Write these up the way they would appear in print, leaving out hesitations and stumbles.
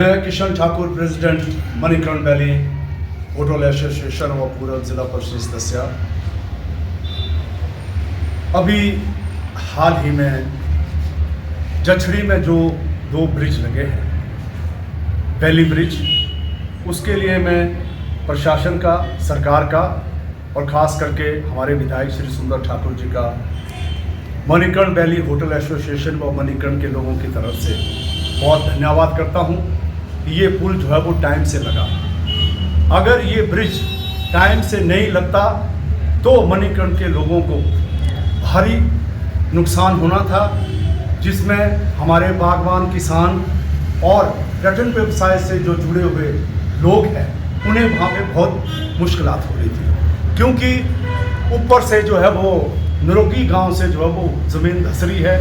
मैं Kishan Thakur president Manikaran valley hotel association व पूरब जिला परिषद सदस्य। अभी हाल ही में जछड़ी में जो 2 ब्रिज लगे हैं, वैली ब्रिज, उसके लिए मैं प्रशासन का, सरकार का और ख़ास करके हमारे विधायक श्री सुंदर ठाकुर जी का मणिकर्ण वैली होटल एसोसिएशन व मणिकर्ण के लोगों की तरफ से बहुत धन्यवाद करता हूँ कि ये पुल जो है वो टाइम से लगा। अगर ये ब्रिज टाइम से नहीं लगता तो मणिकर्ण के लोगों को भारी नुकसान होना था, जिसमें हमारे बागवान, किसान और पर्यटन व्यवसाय से जो जुड़े हुए लोग हैं उन्हें वहाँ पे बहुत मुश्किलात हो रही थी, क्योंकि ऊपर से जो है वो निरोगी गांव से जो है वो ज़मीन धसरी है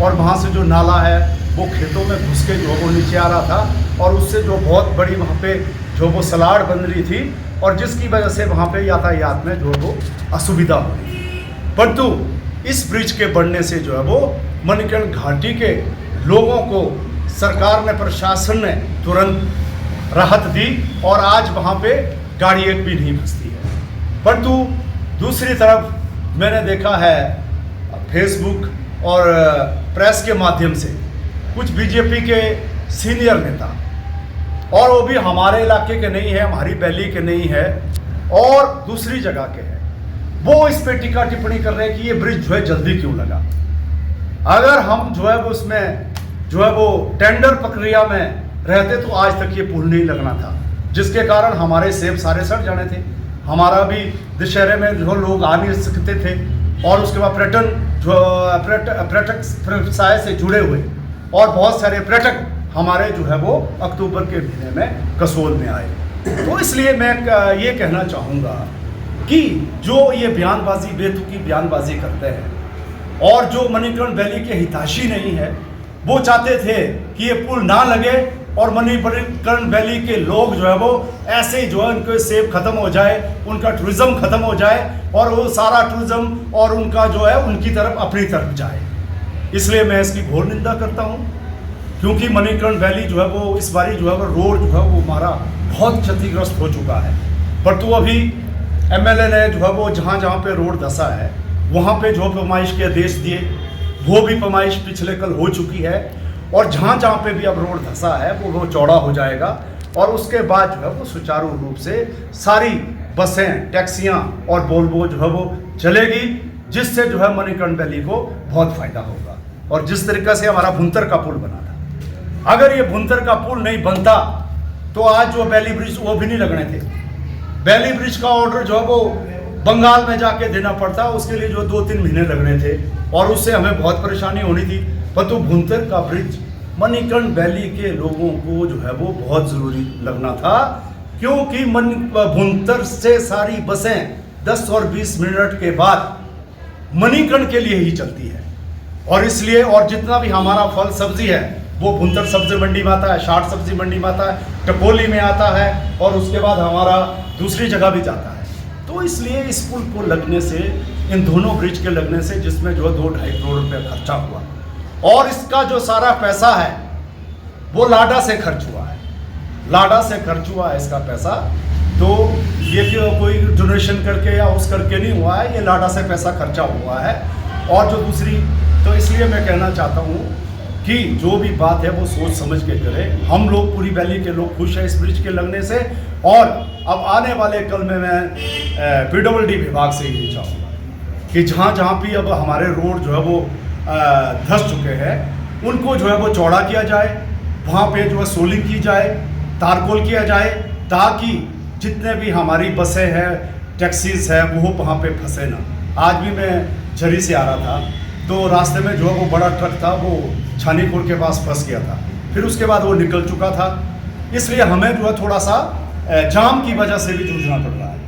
और वहाँ से जो नाला है वो खेतों में घुस के जो वो नीचे आ रहा था और उससे जो बहुत बड़ी वहाँ पे जो वो सलाड़ बन रही थी और जिसकी वजह से वहाँ पे यातायात में जो वो असुविधा हो रही थी। परंतु इस ब्रिज के बनने से जो है वो मणिकर्ण घाटी के लोगों को सरकार ने, प्रशासन ने तुरंत राहत दी और आज वहाँ पे गाड़ी एक भी नहीं फंसती है। परंतु दूसरी तरफ मैंने देखा है फेसबुक और प्रेस के माध्यम से कुछ बीजेपी के सीनियर नेता, और वो भी हमारे इलाके के नहीं है, हमारी वैली के नहीं है और दूसरी जगह के हैं, वो इस पे टीका टिप्पणी कर रहे हैं कि ये ब्रिज जो है जल्दी क्यों लगा। अगर हम जो है वो उसमें जो है वो टेंडर प्रक्रिया में रहते तो आज तक ये पुल नहीं लगना था, जिसके कारण हमारे सेब सारे सड़ जाने थे। हमारा भी दशहरे में जो लोग आ नहीं सकते थे और उसके बाद पर्यटन जो पर्यटक व्यवसाय से जुड़े हुए और बहुत सारे पर्यटक हमारे जो है वो अक्टूबर के महीने में कसोल में आए। तो इसलिए मैं ये कहना चाहूँगा कि जो ये बयानबाजी, बेतुकी बयानबाजी करते हैं और जो मणिकर्ण वैली के हितैषी नहीं है, वो चाहते थे कि ये पुल ना लगे और मणिकर्ण वैली के लोग जो है वो ऐसे ही जो है उनके सेब खत्म हो जाए, उनका टूरिज्म खत्म हो जाए और वो सारा टूरिज्म और उनका जो है उनकी तरफ, अपनी तरफ जाए। इसलिए मैं इसकी घोर निंदा करता हूँ, क्योंकि मणिकर्ण वैली जो है वो इस बारी जो है वो रोड जो है वो हमारा बहुत क्षतिग्रस्त हो चुका है। पर तो अभी एमएलए ने जो है वो जहाँ जहाँ पे रोड धंसा है वहाँ पे जो पैमाइश के आदेश दिए, वो भी पैमाइश पिछले कल हो चुकी है और जहाँ जहाँ पे भी अब रोड धंसा है वो चौड़ा हो जाएगा और उसके बाद जो है वो सुचारू रूप से सारी बसें, टैक्सियाँ और वोल्वो जो है वो चलेगी, जिससे जो है मणिकर्ण वैली को बहुत फायदा होगा। और जिस तरीके से हमारा भुंतर का पुल बना था, अगर ये भुंतर का पुल नहीं बनता तो आज जो वैली ब्रिज वो भी नहीं लगने थे। वैली ब्रिज का ऑर्डर जो है वो बंगाल में जाके देना पड़ता, उसके लिए जो 2-3 महीने लगने थे और उससे हमें बहुत परेशानी होनी थी। परंतु भुंतर का ब्रिज मणिकर्ण वैली के लोगों को जो है वो बहुत ज़रूरी लगना था, क्योंकि भुंतर से सारी बसें 10 और 20 मिनट के बाद मणिकर्ण के लिए ही चलती है और इसलिए और जितना भी हमारा फल सब्जी है वो भुंतर सब्जी मंडी में आता है, शार्ट सब्जी मंडी में आता है, टपोली में आता है और उसके बाद हमारा दूसरी जगह भी जाता है। तो इसलिए इस पुल को लगने से, इन दोनों ब्रिज के लगने से, जिसमें जो 2-2.5 करोड़ रुपये खर्चा हुआ और इसका जो सारा पैसा है वो लाडा से खर्च हुआ है, लाडा से खर्च हुआ है इसका पैसा। तो ये कोई डोनेशन करके या उस करके नहीं हुआ है, ये लाडा से पैसा खर्चा हुआ है। और जो दूसरी, तो इसलिए मैं कहना चाहता हूँ कि जो भी बात है वो सोच समझ के करें। हम लोग, पूरी वैली के लोग खुश हैं इस ब्रिज के लगने से और अब आने वाले कल में मैं PWD विभाग से यही चाहूँगा कि जहाँ जहाँ भी अब हमारे रोड जो है वो धंस चुके हैं उनको जो है वो चौड़ा किया जाए, वहाँ पे जो है सोलिंग की जाए, तारकोल किया जाए, ताकि जितने भी हमारी बसें हैं, टैक्सीज है, वो वहाँ पे फंसे ना। आज भी मैं झरी से आ रहा था तो रास्ते में जो है वो बड़ा ट्रक था, वो छानीपुर के पास फंस गया था, फिर उसके बाद वो निकल चुका था। इसलिए हमें जो है थोड़ा सा जाम की वजह से भी जूझना पड़ रहा है।